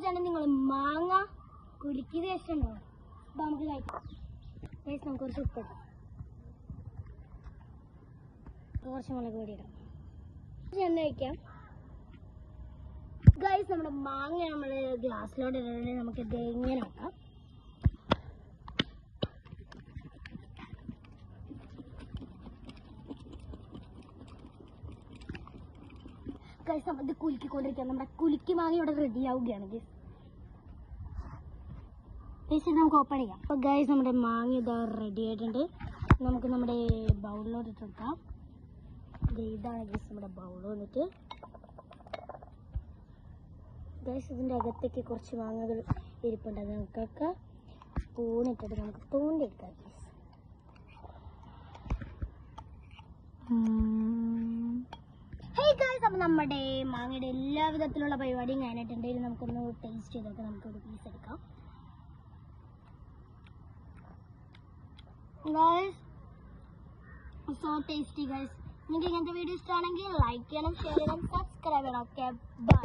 ഇഷ്ടമാണ് നിങ്ങൾ മാങ്ങ കുലുക്കി ഇഷ്ടമുണ്ടോ? അപ്പൊ നമുക്ക് കഴിക്കാം. നമുക്ക് കുറച്ച് ഉപ്പിടാം, കുറച്ച് മുളക് പൊടി ഇടാം, എണ്ണ വയ്ക്കാം. ഗൈസ് നമ്മുടെ മാങ്ങ നമ്മൾ ഗ്ലാസ്സിലോട്ട് ഇടണേ. നമുക്ക് ഇത് ഇങ്ങനെ ആക്കാം. ഗൈസ് നമ്മൾ ഇത് കുലുക്കിക്കൊണ്ടിരിക്കാം. നമ്മുടെ കുലുക്കി മാങ്ങ ഇവിടെ റെഡി ആവുകയാണ് ഗൈസ്. ഗൈസ് ഇത് നമുക്ക് ഓപ്പൺ ചെയ്യാം. അപ്പോൾ ഗൈസ് നമ്മുടെ മാങ്ങ ഇത് റെഡി ആയിട്ടുണ്ട്. നമുക്ക് നമ്മുടെ ബൗളിലോട്ട് ഇട്ടെടുക്കാം. ഇതാണ് ഗൈസ് നമ്മുടെ ബൗൾ വന്നിട്ട്. ഗൈസ് ഇതിൻ്റെ അകത്തേക്ക് കുറച്ച് മാങ്ങകൾ ഇരിപ്പുണ്ട്. അത് നമുക്കൊക്കെ സ്പൂണിട്ടിട്ട് നമുക്ക് തോണ്ടിയെടുക്കാം ഗൈസ്. ഹേയ് ഗൈസ്, അപ്പം നമ്മുടെ മാങ്ങയുടെ എല്ലാ വിധത്തിലുള്ള പരിപാടിയും കഴിഞ്ഞിട്ടുണ്ട്. നമുക്കൊന്ന് ടേസ്റ്റ് ചെയ്തൊക്കെ നമുക്കൊരു പീസ് എടുക്കാം. Guys so tasty guys. നിങ്ങൾക്ക് ഇങ്ങനത്തെ വീഡിയോ ഇഷ്ടമാണെങ്കിൽ ലൈക്ക് ചെയ്യണം, ഷെയർ ചെയ്യണം, സബ്സ്ക്രൈബ് ചെയ്യണം. Okay bye.